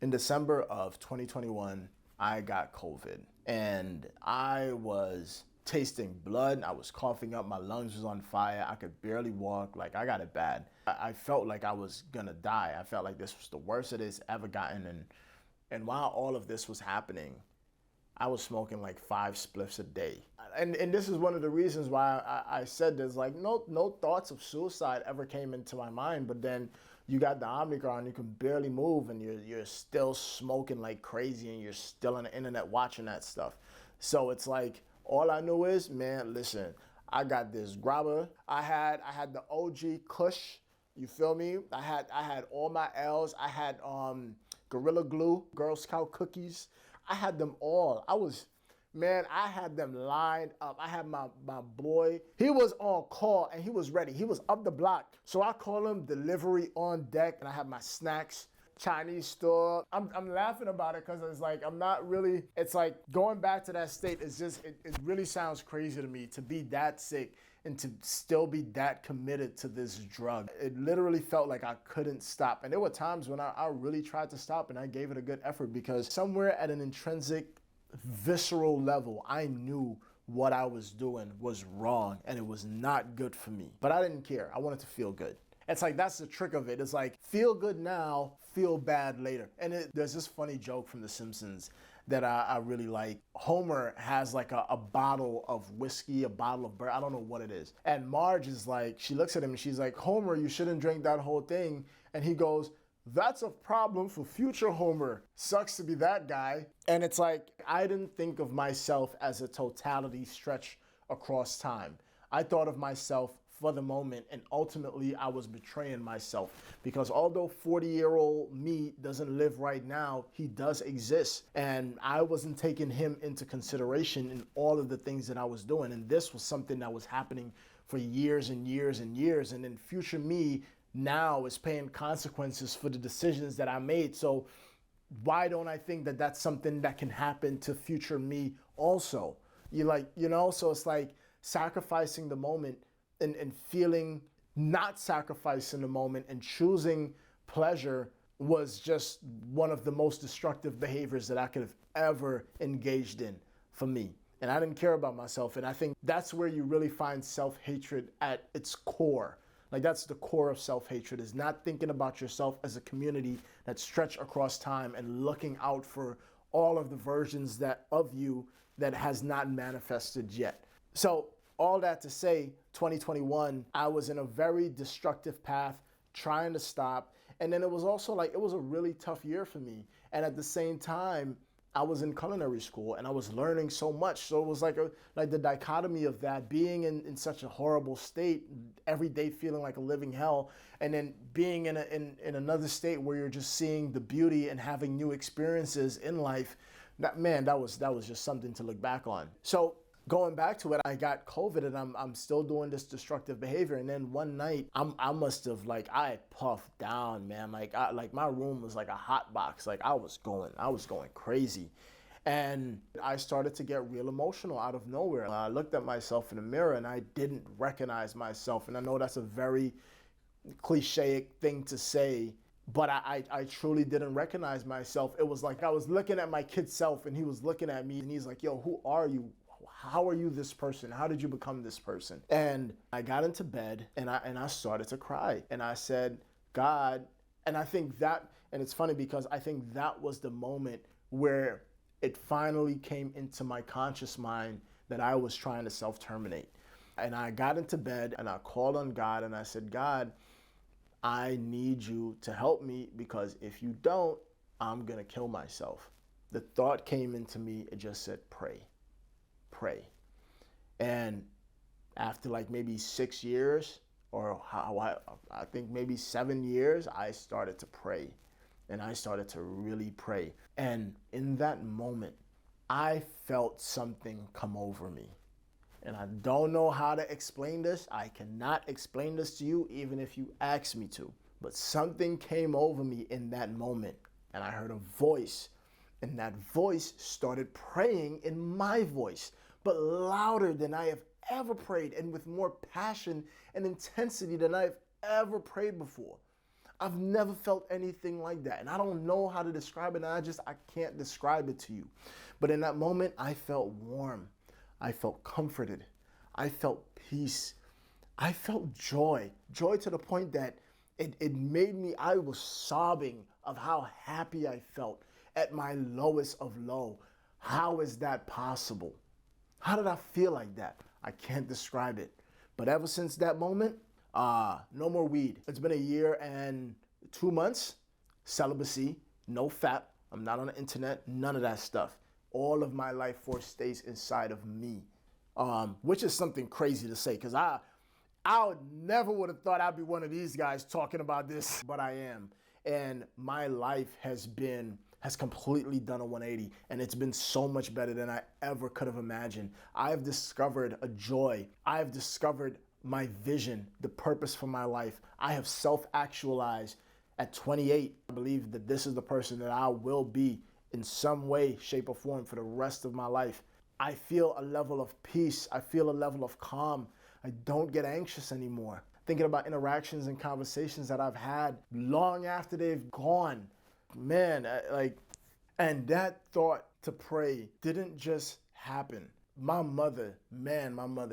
In December of 2021, I got COVID and I was tasting blood. I was coughing up. My lungs was on fire. I could barely walk. Like, I got it bad. I felt like I was gonna die. I felt like this was the worst it has ever gotten. And while all of this was happening, I was smoking like 5 spliffs a day. And this is one of the reasons why I said there's like no thoughts of suicide ever came into my mind. But then you got the Omicron, you can barely move, and you're still smoking like crazy, and you're still on the internet watching that stuff. So it's like, all I knew is, man, listen, I got this grabber. I had the OG Kush. You feel me? I had all my L's. I had Gorilla Glue, Girl Scout cookies. I had them all. I had them lined up. I had my boy. He was on call and he was ready. He was up the block. So I call him delivery on deck, and I have my snacks. Chinese store. I'm laughing about it because it's like, I'm not really, it's like going back to that state is just, it really sounds crazy to me to be that sick and to still be that committed to this drug. It literally felt like I couldn't stop. And there were times when I really tried to stop, and I gave it a good effort, because somewhere at an intrinsic, visceral level, I knew what I was doing was wrong and it was not good for me. But I didn't care. I wanted to feel good. It's like, that's the trick of it. It's like, feel good now, feel bad later. And there's this funny joke from The Simpsons that I really like. Homer has like a bottle of whiskey, a bottle of bourbon, I don't know what it is. And Marge is like, she looks at him and she's like, Homer, you shouldn't drink that whole thing. And he goes, that's a problem for future Homer. Sucks to be that guy. And it's like, I didn't think of myself as a totality stretch across time. I thought of myself for the moment, and ultimately I was betraying myself, because although 40-year-old me doesn't live right now, he does exist, and I wasn't taking him into consideration in all of the things that I was doing. And this was something that was happening for years and years and years, and then future me now is paying consequences for the decisions that I made. So why don't I think that that's something that can happen to future me also? So it's like sacrificing the moment and feeling not sacrificing the moment and choosing pleasure was just one of the most destructive behaviors that I could have ever engaged in for me. And I didn't care about myself. And I think that's where you really find self-hatred at its core. Like, that's the core of self-hatred, is not thinking about yourself as a community that stretch across time and looking out for all of the versions of you that has not manifested yet. So all that to say, 2021, I was in a very destructive path, trying to stop. And then it was also like, it was a really tough year for me. And at the same time, I was in culinary school and I was learning so much. So it was like the dichotomy of that, being in such a horrible state, every day feeling like a living hell, and then being in another state where you're just seeing the beauty and having new experiences in life. That was just something to look back on. So going back to it, I got COVID and I'm still doing this destructive behavior. And then one night, I must have, I puffed down, man. Like my room was like a hot box. Like I was going crazy. And I started to get real emotional out of nowhere. I looked at myself in the mirror and I didn't recognize myself. And I know that's a very cliche thing to say, but I truly didn't recognize myself. It was like I was looking at my kid self and he was looking at me and he's like, yo, who are you? How are you this person? How did you become this person? And I got into bed and I started to cry. And I said, God, and I think that, and it's funny because I think that was the moment where it finally came into my conscious mind that I was trying to self-terminate. And I got into bed and I called on God and I said, God, I need you to help me, because if you don't, I'm gonna kill myself. The thought came into me, it just said, pray. And after like maybe 6 years, or I think maybe 7 years, I started to pray. And I started to really pray. And in that moment, I felt something come over me. And I don't know how to explain this. I cannot explain this to you, even if you ask me to. But something came over me in that moment. And I heard a voice. And that voice started praying in my voice, but louder than I have ever prayed, and with more passion and intensity than I've ever prayed before. I've never felt anything like that. And I don't know how to describe it. And I can't describe it to you. But in that moment, I felt warm. I felt comforted. I felt peace. I felt joy. Joy to the point that it made me, I was sobbing of how happy I felt at my lowest of low. How is that possible? How did I feel like that? I can't describe it. But ever since that moment, no more weed. It's been a year and 2 months, celibacy, no fap. I'm not on the internet, none of that stuff. All of my life force stays inside of me, which is something crazy to say because I never would have thought I'd be one of these guys talking about this, but I am. And my life has completely done a 180, and it's been so much better than I ever could have imagined. I've discovered a joy. I've discovered my vision, the purpose for my life. I have self-actualized at 28. I believe that this is the person that I will be in some way, shape, or form for the rest of my life. I feel a level of peace. I feel a level of calm. I don't get anxious anymore. Thinking about interactions and conversations that I've had long after they've gone. Man, and that thought to pray didn't just happen. My mother,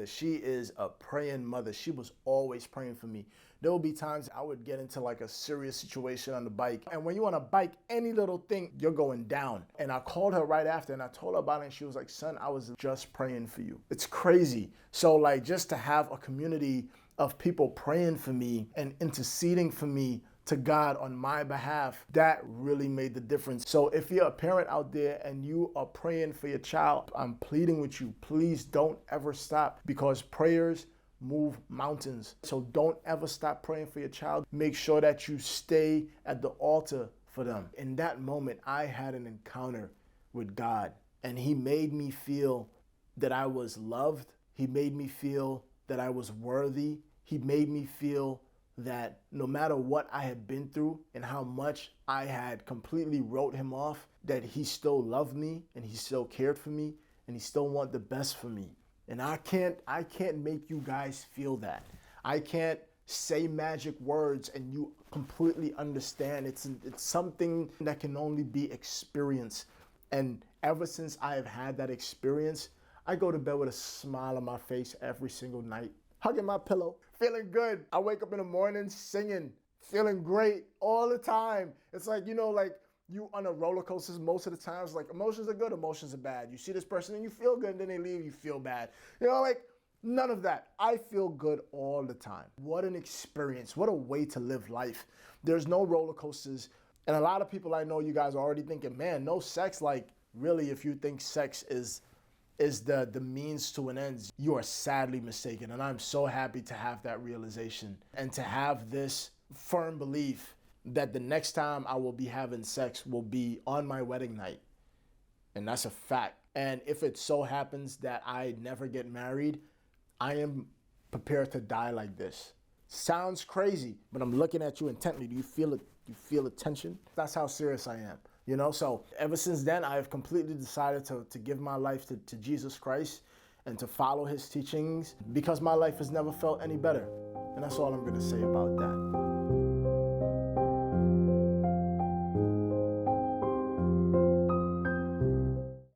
she is a praying mother. She was always praying for me. There will be times I would get into like a serious situation on the bike. And when you're on a bike, any little thing, you're going down. And I called her right after and I told her about it. And she was like, son, I was just praying for you. It's crazy. So like just to have a community of people praying for me and interceding for me to God on my behalf, that really made the difference. So if you're a parent out there and you are praying for your child, I'm pleading with you, please don't ever stop, because prayers move mountains. So don't ever stop praying for your child. Make sure that you stay at the altar for them. In that moment, I had an encounter with God, and he made me feel that I was loved. He made me feel that I was worthy. He made me feel that no matter what I had been through and how much I had completely wrote him off, that he still loved me and he still cared for me and he still wanted the best for me. And I can't make you guys feel that. I can't say magic words and you completely understand. It's something that can only be experienced. And ever since I have had that experience, I go to bed with a smile on my face every single night, hugging my pillow, feeling good. I wake up in the morning singing, feeling great all the time. It's like, like you on a roller coaster most of the times, like emotions are good, emotions are bad. You see this person and you feel good, and then they leave, you feel bad. Like none of that. I feel good all the time. What an experience. What a way to live life. There's no roller coasters. And a lot of people I know, you guys are already thinking, man, no sex. Like really, if you think sex is the means to an end, you are sadly mistaken. And I'm so happy to have that realization and to have this firm belief that the next time I will be having sex will be on my wedding night. And that's a fact. And if it so happens that I never get married, I am prepared to die like this. Sounds crazy, but I'm looking at you intently. Do you feel it? Do you feel the tension? That's how serious I am. So ever since then, I have completely decided to give my life to Jesus Christ and to follow his teachings, because my life has never felt any better. And that's all I'm going to say about that.